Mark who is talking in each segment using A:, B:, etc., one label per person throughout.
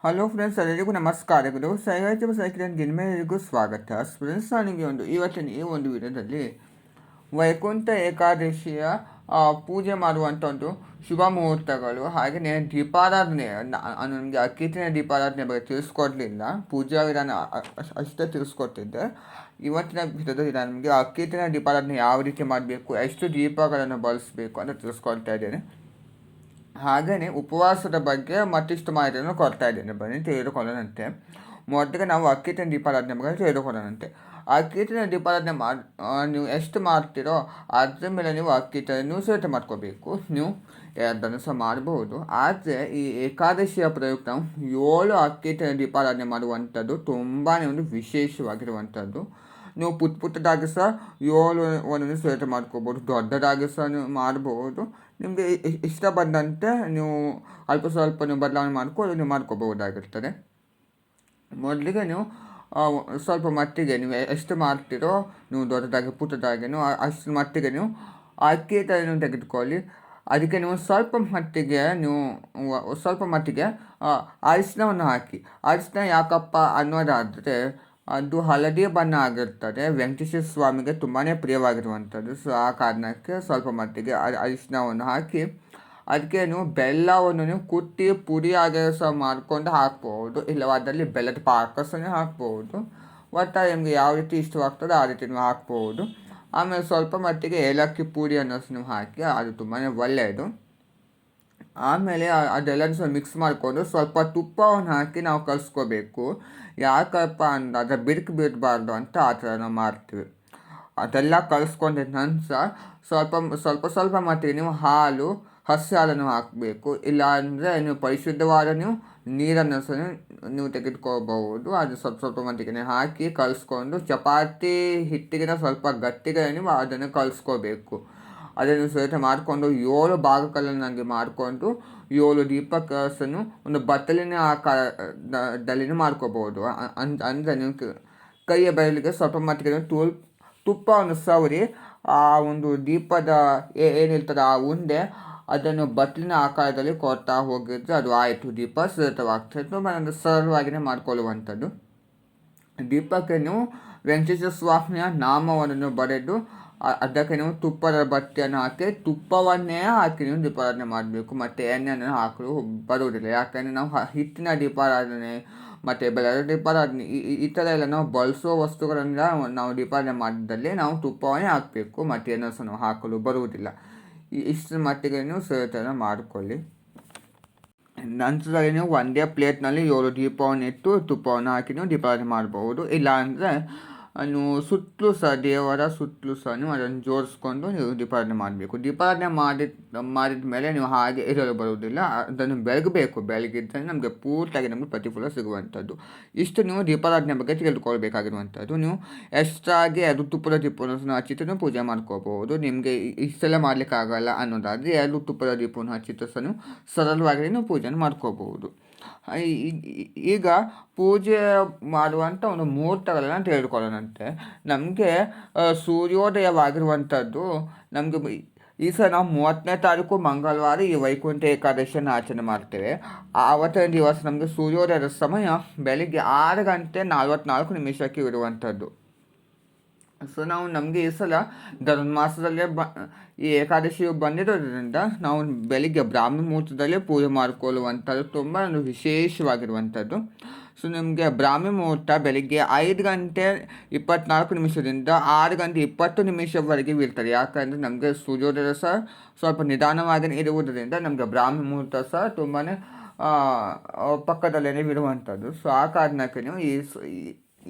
A: Hello friends, ಎಲ್ಲರಿಗೂ ನಮಸ್ಕಾರಗಳು. ಸಾಹಿತ್ಯ ಸಾಹಿತ್ಯ ನಿಮ್ಮೆಲ್ಲರಿಗೂ ಸ್ವಾಗತ. ಫ್ರೆಂಡ್ಸ್, ನನಗೆ ಇವತ್ತಿನ ಈ ಒಂದು ವಿಡಿಯೋದಲ್ಲಿ ವೈಕುಂಠ ಏಕಾದಶಿಯ ಪೂಜೆ ಮಾಡುವಂಥ ಒಂದು ಶುಭ ಮುಹೂರ್ತಗಳು, ಹಾಗೆಯೇ ದೀಪಾರಾಧನೆ. ನನಗೆ ಅಕ್ಕಿತಿನ ದೀಪಾರಾಧನೆ ಬಗ್ಗೆ ತಿಳಿಸ್ಕೊಡ್ಲಿಲ್ಲ, ಪೂಜಾ ವಿಧಾನ ಅಷ್ಟೇ ತಿಳಿಸ್ಕೊಟ್ಟಿದ್ದೆ. ಇವತ್ತಿನ ವಿಡಿಯೋದಲ್ಲಿ ನಾನು ನಿಮಗೆ ಅಕ್ಕಿತಿನ ದೀಪಾರಾಧನೆ ಯಾವ ರೀತಿ ಮಾಡಬೇಕು, ಎಷ್ಟು ದೀಪಗಳನ್ನು ಬಳಸಬೇಕು ಅಂತ ತಿಳಿಸ್ಕೊಡ್ತಾ ಇದ್ದೇನೆ. ಹಾಗೆಯೇ ಉಪವಾಸದ ಬಗ್ಗೆ ಮತ್ತಿಷ್ಟು ಮಾಹಿತಿಯನ್ನು ಕೊಡ್ತಾ ಇದ್ದೇನೆ, ಬನ್ನಿ ತಿಳಿದುಕೊಳ್ಳೋಣಂತೆ. ಮೊದಲಿಗೆ ನಾವು ಅಕ್ಕಿತಿನ ದೀಪಾರಾಧನೆ ಬಗ್ಗೆ ತಿಳಿದುಕೊಳ್ಳೋಣಂತೆ. ಅಕ್ಕಿತಿನ ದೀಪಾರಾಧನೆ ನೀವು ಎಷ್ಟು ಮಾಡ್ತೀರೋ ಅದ್ರ ಮೇಲೆ ನೀವು ನೀವು ಸಿದ್ಧತೆ ಮಾಡ್ಕೋಬೇಕು. ನೀವು ಅದನ್ನು ಸಹ ಮಾಡಬಹುದು, ಆದರೆ ಈ ಏಕಾದಶಿಯ ಪ್ರಯುಕ್ತ 7 ಅಕ್ಕಿತಿನ ದೀಪಾರಾಧನೆ ಮಾಡುವಂಥದ್ದು ತುಂಬಾ ಒಂದು ವಿಶೇಷವಾಗಿರುವಂಥದ್ದು. ನೀವು ಪುಟ್ಟದಾಗಿ ಸಹ 7 ಒಂದೊಂದು ಸಿದ್ಧತೆ ಮಾಡ್ಕೋಬೋದು, ದೊಡ್ಡದಾಗಿ ಸಹ ನೀವು ಮಾಡ್ಬೋದು. ನಿಮಗೆ ಇಷ್ಟ ಬಂದಂತೆ ನೀವು ಅಲ್ಪ ಸ್ವಲ್ಪ ನೀವು ಬದಲಾವಣೆ ಮಾಡ್ಕೊಂಡು ನೀವು ಮಾಡ್ಕೋಬಹುದಾಗಿರ್ತದೆ. ಮೊದಲಿಗೆ ನೀವು ಸ್ವಲ್ಪ ಮಟ್ಟಿಗೆ ನೀವು ಎಷ್ಟು ಮಾಡ್ತೀರೋ, ನೀವು ದೊಡ್ಡದಾಗಿ ಪುಟ್ಟದಾಗಿ ಅಷ್ಟು ಮಟ್ಟಿಗೆ ನೀವು ಅಕ್ಕಿ ಹಿಟ್ಟನ್ನು ತೆಗೆದುಕೊಳ್ಳಿ. ಅದಕ್ಕೆ ನೀವು ಸ್ವಲ್ಪ ಮಟ್ಟಿಗೆ ಅರಿಶಿನವನ್ನು ಹಾಕಿ. ಅರಿಶಿನ ಯಾಕಪ್ಪ ಅನ್ನೋದಾದರೆ ಅದು ಹಳದಿ ಬಣ್ಣ ಆಗಿರ್ತದೆ, ವೆಂಕಟೇಶ್ವರ ಸ್ವಾಮಿಗೆ ತುಂಬಾ ಪ್ರಿಯವಾಗಿರುವಂಥದ್ದು. ಸೊ ಆ ಕಾರಣಕ್ಕೆ ಸ್ವಲ್ಪ ಮಟ್ಟಿಗೆ ಅರಿಶಿನವನ್ನು ಹಾಕಿ, ಅದಕ್ಕೆ ನೀವು ಬೆಲ್ಲವನ್ನು ನೀವು ಕುಟ್ಟಿ ಪುಡಿಯಾಗಿ ಸಹ ಮಾಡಿಕೊಂಡು ಹಾಕ್ಬೋದು, ಇಲ್ಲವಾದಲ್ಲಿ ಬೆಲ್ಲದ ಪಾಕ ಸಹ ಹಾಕ್ಬೋದು. ಒಟ್ಟಾರೆ ನಿಮಗೆ ಯಾವ ರೀತಿ ಇಷ್ಟವಾಗ್ತದೆ ಆ ರೀತಿ ನೀವು ಹಾಕ್ಬೋದು. ಆಮೇಲೆ ಸ್ವಲ್ಪ ಮಟ್ಟಿಗೆ ಏಲಕ್ಕಿ ಪುಡಿಯನ್ನು ಸಹ ನೀವು ಹಾಕಿ, ಅದು ತುಂಬಾ ಒಳ್ಳೆಯದು. ಆಮೇಲೆ ಅದೆಲ್ಲನೂ ಸಹ ಮಿಕ್ಸ್ ಮಾಡಿಕೊಂಡು ಸ್ವಲ್ಪ ತುಪ್ಪವನ್ನು ಹಾಕಿ ನಾವು ಕಲಿಸ್ಕೋಬೇಕು. ಯಾಕಪ್ಪ ಅಂದಾಗ ಬಿಡಬಾರ್ದು ಅಂತ ಆ ಥರ ನಾವು ಮಾಡ್ತೀವಿ. ಅದೆಲ್ಲ ಕಲಿಸ್ಕೊಂಡಿದ್ದ ನಂತರ ಸ್ವಲ್ಪ ಮಟ್ಟಿಗೆ ನೀವು ಹಸಿ ಹಾಲನ್ನು ಹಾಕಬೇಕು. ಇಲ್ಲ ಅಂದರೆ ನೀವು ಪರಿಶುದ್ಧವಾದ ನೀರನ್ನು ಸಹ ನೀವು ತೆಗೆದುಕೋಬಹುದು. ಅದು ಸ್ವಲ್ಪ ಮಟ್ಟಿಗೆ ಹಾಕಿ ಕಲಿಸ್ಕೊಂಡು ಚಪಾತಿ ಹಿಟ್ಟಿಗಿನ ಸ್ವಲ್ಪ ಗಟ್ಟಿಗೆ ನೀವು ಅದನ್ನು ಕಲಿಸ್ಕೋಬೇಕು. ಅದನ್ನು ಸಹಿತ ಮಾಡಿಕೊಂಡು 7 ಭಾಗಗಳನ್ನಾಗಿ ಮಾಡಿಕೊಂಡು 7 ದೀಪಕಸನ್ನು ಒಂದು ಬತ್ತಲಿನ ಆಕಾರದಲ್ಲಿ ಮಾಡ್ಕೋಬಹುದು. ಅಂದರೆ ನೀವು ಕೈಯ ಬಯಲಿಗೆ ಸ್ವಲ್ಪ ಮಟ್ಟಿಗೆ ತುಪ್ಪವನ್ನು ಸವರಿ ಆ ಒಂದು ದೀಪದ ಏನಿರ್ತದೆ ಆ ಉಂಡೆ ಅದನ್ನು ಬತ್ತಲಿನ ಆಕಾರದಲ್ಲಿ ಕೊಡ್ತಾ ಹೋಗಿದ್ರೆ ಅದು ಆಯಿತು, ದೀಪ ಸಿದ್ಧವಾಗ್ತದೆ. ತುಂಬ ಸರಳವಾಗಿಯೇ ಮಾಡಿಕೊಳ್ಳುವಂಥದ್ದು. ದೀಪಕ್ಕೆ ನೀವು ವೆಂಕಟೇಶ್ವರ ಸ್ವಾಮಿಯ ನಾಮವನ್ನು ಬರೆದು ಅದಕ್ಕೆ ನೀವು ತುಪ್ಪದ ಬಟ್ಟೆಯನ್ನು ಹಾಕಿ ತುಪ್ಪವನ್ನೇ ಹಾಕಿ ನೀವು ದೀಪಾರಾಧನೆ ಮಾಡಬೇಕು. ಮತ್ತು ಎಣ್ಣೆಯನ್ನು ಹಾಕಲು ಬರುವುದಿಲ್ಲ, ಯಾಕೆಂದರೆ ನಾವು ಹಿಟ್ಟಿನ ದೀಪಾರಾಧನೆ ಮತ್ತು ಬೆಲ್ಲದ ದೀಪಾರಾಧನೆ ಈ ಥರ ಎಲ್ಲ ನಾವು ಬಳಸೋ ವಸ್ತುಗಳಿಂದ ನಾವು ದೀಪಾರಾಧನೆ ಮಾಡಿದ್ದಲ್ಲಿ ನಾವು ತುಪ್ಪವನ್ನೇ ಹಾಕಬೇಕು, ಮತ್ತು ಎಣ್ಣೆ ಸಹ ನಾವು ಹಾಕಲು ಬರುವುದಿಲ್ಲ. ಇಷ್ಟರ ಮಟ್ಟಿಗೆ ನೀವು ಸಿದ್ಧತೆಯನ್ನು ಮಾಡಿಕೊಳ್ಳಿ. ನಂತರದಲ್ಲಿ ನೀವು ಒಂದೇ ಪ್ಲೇಟ್ನಲ್ಲಿ 7 ದೀಪವನ್ನು ಇಟ್ಟು ತುಪ್ಪವನ್ನು ಹಾಕಿ ನೀವು ದೀಪಾರಾಧನೆ ಮಾಡಬಹುದು. ಇಲ್ಲಾಂದರೆ ನೀವು ಸುತ್ತಲೂ ಸಹ ದೇವರ ಸುತ್ತಲೂ ಸಹ ನೀವು ಅದನ್ನು ಜೋಡಿಸ್ಕೊಂಡು ನೀವು ದೀಪಾರಾಧನೆ ಮಾಡಬೇಕು. ದೀಪಾರಾಧನೆ ಮಾಡಿದ ಮೇಲೆ ನೀವು ಹಾಗೆ ಇರಲು ಬರುವುದಿಲ್ಲ, ಅದನ್ನು ಬೆಳಗಬೇಕು. ಬೆಳಗಿದ್ದರೆ ನಮಗೆ ಪೂರ್ತಿಯಾಗಿ ನಮಗೆ ಪ್ರತಿಫಲ ಸಿಗುವಂಥದ್ದು. ಇಷ್ಟು ನೀವು ದೀಪಾರಾಧನೆ ಬಗ್ಗೆ ತಿಳಿದುಕೊಳ್ಬೇಕಾಗಿರುವಂಥದ್ದು. ನೀವು ಎಷ್ಟಾಗಿ ಅದು ತುಪ್ಪದ ದೀಪವನ್ನು ಹಚ್ಚಿಟ್ಟು ನೀವು ಪೂಜೆ ಮಾಡ್ಕೋಬಹುದು. ನಿಮಗೆ ಇಷ್ಟೆಲ್ಲ ಮಾಡಲಿಕ್ಕಾಗಲ್ಲ ಅನ್ನೋದಾದರೆ 2 ತುಪ್ಪದ ದೀಪವನ್ನು ಹಚ್ಚಿಟ್ಟು ಸಹ ನೀವು ಸರಳವಾಗಿ ನೀವು ಪೂಜೆಯನ್ನು ಮಾಡ್ಕೋಬಹುದು. ಈಗ ಪೂಜೆ ಮಾಡುವಂಥ ಒಂದು ಮುಹೂರ್ತಗಳನ್ನು ತಿಳಿದುಕೊಳ್ಳೋಣಂತೆ. ನಮಗೆ ಸೂರ್ಯೋದಯವಾಗಿರುವಂಥದ್ದು ನಮಗೆ ಈ ಸಲ ನಾವು 30ನೇ ತಾರೀಕು ಮಂಗಳವಾರ ಈ ವೈಕುಂಠ ಏಕಾದಶಿಯನ್ನು ಆಚರಣೆ ಮಾಡ್ತೇವೆ. ಆವತ್ತಿನ ದಿವಸ ನಮಗೆ ಸೂರ್ಯೋದಯದ ಸಮಯ ಬೆಳಿಗ್ಗೆ 6:44 ಇರುವಂಥದ್ದು. ಸೊ ನಮಗೆ ಈ ಸಲ ಧನುರ್ಮಾಸದಲ್ಲೇ ಈ ಏಕಾದಶಿಯು ಬಂದಿರೋದ್ರಿಂದ ನಾವು ಬೆಳಿಗ್ಗೆ ಬ್ರಾಹ್ಮಿ ಮುಹೂರ್ತದಲ್ಲೇ ಪೂಜೆ ಮಾಡಿಕೊಳ್ಳುವಂಥದ್ದು ತುಂಬ ಒಂದು ವಿಶೇಷವಾಗಿರುವಂಥದ್ದು. ಸೊ ನಿಮಗೆ ಬ್ರಾಹ್ಮಿ ಮುಹೂರ್ತ ಬೆಳಿಗ್ಗೆ 5:24 6:20 ಇರ್ತದೆ. ಯಾಕಂದರೆ ನಮಗೆ ಸೂರ್ಯೋದಯ ಸಹ ಸ್ವಲ್ಪ ನಿಧಾನವಾಗಿ ಇರುವುದರಿಂದ ನಮಗೆ ಬ್ರಾಹ್ಮಿ ಮುಹೂರ್ತ ಸಹ ತುಂಬಾ ಪಕ್ಕದಲ್ಲೇ ಇರುವಂಥದ್ದು. ಸೊ ಆ ಕಾರಣಕ್ಕೆ ನೀವು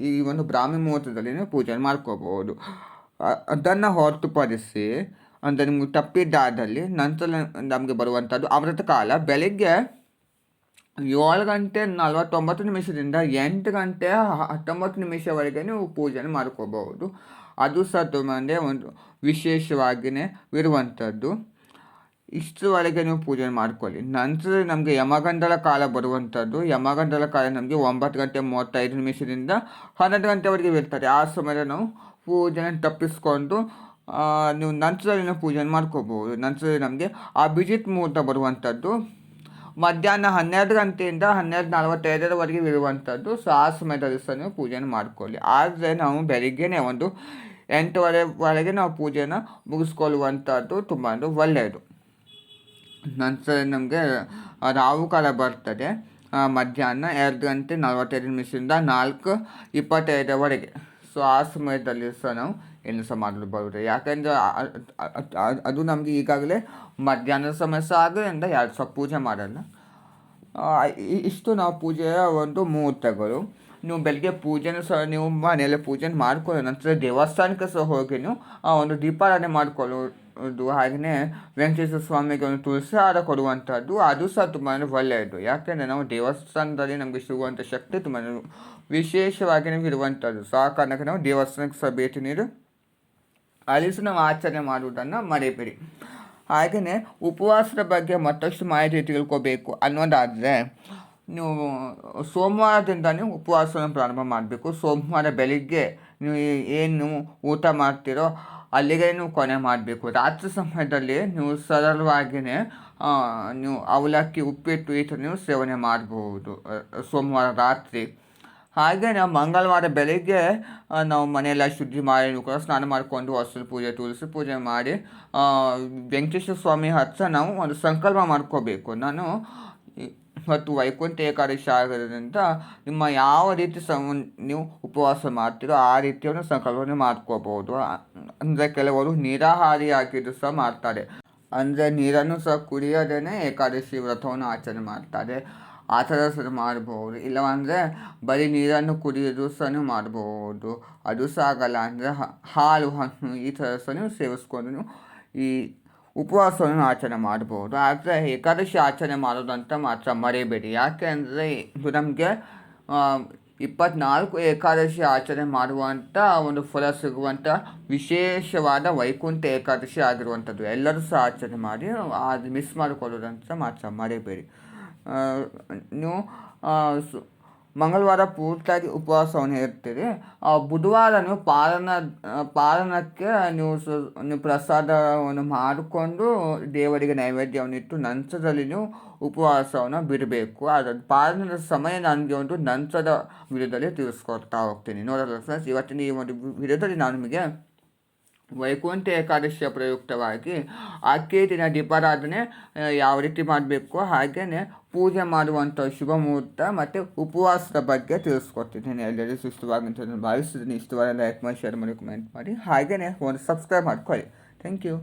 A: ಈ ಒಂದು ಬ್ರಾಹ್ಮಿ ಮುಹೂರ್ತದಲ್ಲಿ ನೀವು ಪೂಜೆ ಮಾಡ್ಕೋಬಹುದು. ಅದನ್ನು ಹೊರತುಪಡಿಸಿ ಅಂದರೆ ನಿಮಗೆ ತಪ್ಪಿದ್ದಾದಲ್ಲಿ ನಂತರ ನಮಗೆ ಬರುವಂಥದ್ದು ಅಮೃತ ಕಾಲ ಬೆಳಗ್ಗೆ 7:49 8:19 ನೀವು ಪೂಜೆಯನ್ನು ಮಾಡ್ಕೋಬಹುದು. ಅದು ಸಹ ತುಂಬ ಒಂದು ವಿಶೇಷವಾಗಿಯೇ ಇರುವಂಥದ್ದು. ಇಷ್ಟರವರೆಗೆ ನೀವು ಪೂಜೆ ಮಾಡ್ಕೊಳ್ಳಿ. ನಂತರ ನಮಗೆ ಯಮಗಂಧದ ಕಾಲ ಬರುವಂಥದ್ದು. ಯಮಗಂಧದ ಕಾಲ ನಮಗೆ 9:35 12 ಇರ್ತದೆ. ಆ ಸಮಯದಲ್ಲಿ ನಾವು ಪೂಜೆನ ತಪ್ಪಿಸ್ಕೊಂಡು ನೀವು ನಂತರದಲ್ಲಿ ಪೂಜೆ ಮಾಡ್ಕೋಬಹುದು. ನಂತರದಲ್ಲಿ ನಮಗೆ ಅಭಿಜಿತ್ ಮುಹೂರ್ತ ಬರುವಂಥದ್ದು ಮಧ್ಯಾಹ್ನ 12 ಗಂಟೆಯಿಂದ 12:45 ಇರುವಂಥದ್ದು. ಸೊ ಆ ಸಮಯದಲ್ಲಿ ಸಹ ನೀವು ಪೂಜೆನ ಮಾಡ್ಕೊಳ್ಳಿ. ಆದರೆ ನಾವು ಬೆಳಿಗ್ಗೆನೇ ಒಂದು 8:30 ನಾವು ಪೂಜೆನ ಮುಗಿಸ್ಕೊಳ್ಳುವಂಥದ್ದು ತುಂಬ ಒಳ್ಳೆಯದು. ನಂತರ ನಮಗೆ ರಾಹುಕಾಲ ಬರ್ತದೆ ಮಧ್ಯಾಹ್ನ 2:45 4:25 ಸೊ ಆ ಸಮಯದಲ್ಲಿ ಸಹ ನಾವು ಏನು ಸಹ ಮಾಡಲು ಬರುತ್ತೆ. ಯಾಕೆಂದರೆ ಅದು ನಮಗೆ ಈಗಾಗಲೇ ಮಧ್ಯಾಹ್ನದ ಸಮಯ ಸಹ ಆದ್ದರಿಂದ ಯಾರು ಸಹ ಪೂಜೆ ಮಾಡಲ್ಲ. ಇಷ್ಟು ನಾವು ಪೂಜೆಯ ಒಂದು ಮುಹೂರ್ತಗಳು. ನೀವು ಬೆಳಗ್ಗೆ ಪೂಜೆನ ಸಹ ನೀವು ಮನೆಯಲ್ಲೇ ಪೂಜೆ ಮಾಡ್ಕೊಳ್ಳೋ ನಂತರ ದೇವಸ್ಥಾನಕ್ಕೆ ಸಹ ಹೋಗಿ ನೀವು ಒಂದು ದೀಪಾರಾಧನೆ ಮಾಡಿಕೊಳ್ಳೋದು. ಹಾಗೆಯೇ ವೆಂಕಟೇಶ್ವರ ಸ್ವಾಮಿಗೆ ಒಂದು ತುಳಸಿ ಹಾರ ಕೊಡುವಂಥದ್ದು ಅದು ಸಹ ತುಂಬಾ ಒಳ್ಳೆಯದು. ಯಾಕೆಂದರೆ ನಾವು ದೇವಸ್ಥಾನದಲ್ಲಿ ನಮಗೆ ಸಿಗುವಂಥ ಶಕ್ತಿ ತುಂಬಾ ವಿಶೇಷವಾಗಿ ನಮಗೆ ಇರುವಂಥದ್ದು. ಸೊ ಆ ಕಾರಣಕ್ಕೆ ನಾವು ದೇವಸ್ಥಾನಕ್ಕೆ ಸಹ ಭೇಟಿ ನೀಡಿ ಅಲ್ಲಿ ಸಹ ನಾವು ಆಚರಣೆ ಮಾಡುವುದನ್ನು ಮರೆಯಬೇಡಿ. ಹಾಗೆಯೇ ಉಪವಾಸದ ಬಗ್ಗೆ ಮತ್ತಷ್ಟು ಮಾಹಿತಿ ತಿಳ್ಕೋಬೇಕು ಅನ್ನೋದಾದರೆ ನೀವು ಸೋಮವಾರದಿಂದ ನೀವು ಉಪವಾಸವನ್ನು ಪ್ರಾರಂಭ ಮಾಡಬೇಕು. ಸೋಮವಾರ ಬೆಳಿಗ್ಗೆ ನೀವು ಏನು ಊಟ ಮಾಡ್ತೀರೋ ಅಲ್ಲಿಗೆ ನೀವು ಕೊನೆ ಮಾಡಬೇಕು. ರಾತ್ರಿ ಸಮಯದಲ್ಲಿ ನೀವು ಸರಳವಾಗಿಯೇ ನೀವು ಅವಲಕ್ಕಿ ಉಪ್ಪಿಟ್ಟು ಈ ಥರ ನೀವು ಸೇವನೆ ಮಾಡಬಹುದು ಸೋಮವಾರ ರಾತ್ರಿ. ಹಾಗೆ ನಾವು ಮಂಗಳವಾರ ಬೆಳಿಗ್ಗೆ ನಾವು ಮನೆಯೆಲ್ಲ ಶುದ್ಧಿ ಮಾಡಿ ಕೂಡ ಸ್ನಾನ ಮಾಡಿಕೊಂಡು ಹೊಸಲು ಪೂಜೆ ತುಳಸಿ ಪೂಜೆ ಮಾಡಿ ವೆಂಕಟೇಶ್ವರ ಸ್ವಾಮಿ ಹತ್ತಿರ ನಾವು ಒಂದು ಸಂಕಲ್ಪ ಮಾಡ್ಕೋಬೇಕು. ನಾನು ಇವತ್ತು ವೈಕುಂಠ ಏಕಾದಶಿ ಆಗೋದ್ರಿಂದ ನಿಮ್ಮ ಯಾವ ರೀತಿ ನೀವು ಉಪವಾಸ ಮಾಡ್ತೀರೋ ಆ ರೀತಿಯನ್ನು ಸಂಕಲ್ಪನೆ ಮಾಡ್ಕೋಬೋದು. ಅಂದರೆ ಕೆಲವರು ನೀರಾಹಾರಿ ಆಗಿದ್ದು ಸಹ ಮಾಡ್ತಾರೆ. ಅಂದರೆ ನೀರನ್ನು ಸಹ ಕುಡಿಯೋದೇ ಏಕಾದಶಿ ವ್ರತವನ್ನು ಆಚರಣೆ ಮಾಡ್ತಾರೆ. ಆ ಥರ ಸಹ ಮಾಡ್ಬೋದು. ಇಲ್ಲವಂದರೆ ಬರೀ ನೀರನ್ನು ಕುಡಿಯೋದು ಸಹ ನೀವು ಮಾಡ್ಬೋದು. ಅದು ಸಹ ಆಗಲ್ಲ ಅಂದರೆ ಹಾಲು ಹಣ್ಣು ಈ ಥರ ಸಹ ನೀವು ಸೇವಿಸ್ಕೊಂಡು ನೀವು ಈ ಉಪವಾಸವನ್ನು ಆಚರಣೆ ಮಾಡ್ಬೋದು. ಆದರೆ ಏಕಾದಶಿ ಆಚರಣೆ ಮಾಡೋದಂತ ಮಾತ್ರ ಮರೆಯಬೇಡಿ. ಯಾಕೆ ಅಂದರೆ ಇದು ನಮಗೆ 24 ಏಕಾದಶಿ ಆಚರಣೆ ಮಾಡುವಂಥ ಒಂದು ಫಲ ಸಿಗುವಂಥ ವಿಶೇಷವಾದ ವೈಕುಂಠ ಏಕಾದಶಿ ಆಗಿರುವಂಥದ್ದು. ಎಲ್ಲರೂ ಸಹ ಆಚರಣೆ ಮಾಡಿ ಅದು ಮಿಸ್ ಮಾಡಿಕೊಳ್ಳೋದಂತ ಮಾತ್ರ ಮರೆಯಬೇಡಿ. ನೀವು ಮಂಗಳವಾರ ಪೂರ್ತಿಯಾಗಿ ಉಪವಾಸವನ್ನು ಇರ್ತೀರಿ. ಬುಧವಾರ ನೀವು ಪಾರಣಕ್ಕೆ ನೀವು ಪ್ರಸಾದವನ್ನು ಮಾಡಿಕೊಂಡು ದೇವರಿಗೆ ನೈವೇದ್ಯವನ್ನು ಇಟ್ಟು ನಂತರದಲ್ಲಿ ನೀವು ಉಪವಾಸವನ್ನು ಬಿಡಬೇಕು. ಅದರ ಪಾರಣದ ಸಮಯ ನನಗೆ ಒಂದು ನಂತರದ ವಿಡಿಯೋದಲ್ಲಿ ತಿಳಿಸ್ಕೊಡ್ತಾ ಹೋಗ್ತೀನಿ. ನೋಡೋಲ್ಲ ಫ್ರೆಂಡ್ಸ್, ಇವತ್ತಿನ ಈ ಒಂದು ವಿಡಿಯೋದಲ್ಲಿ ನಾನು ನಿಮಗೆ ವೈಕುಂಠ ಏಕಾದಶಿಯ ಪ್ರಯುಕ್ತವಾಗಿ ಆಕೆ ದಿನ ದೀಪಾರಾಧನೆ ಯಾವ ರೀತಿ ಮಾಡಬೇಕು, ಹಾಗೆಯೇ ಪೂಜೆ ಮಾಡುವಂಥ ಶುಭ ಮುಹೂರ್ತ ಮತ್ತು ಉಪವಾಸದ ಬಗ್ಗೆ ತಿಳಿಸ್ಕೊಡ್ತಿದ್ದೀನಿ. ಎಲ್ಲರಿಗೂ ಇಷ್ಟವಾಗಂತ ನಾನು ಭಾವಿಸ್ತಿದ್ದೀನಿ. ಇಷ್ಟವಾದ ಲೈಕ್ ಮಾಡಿ, ಶೇರ್ ಮಾಡಿ, ಕಮೆಂಟ್ ಮಾಡಿ, ಹಾಗೆಯೇ ಒಂದು ಸಬ್ಸ್ಕ್ರೈಬ್ ಮಾಡ್ಕೊಳ್ಳಿ. Thank you.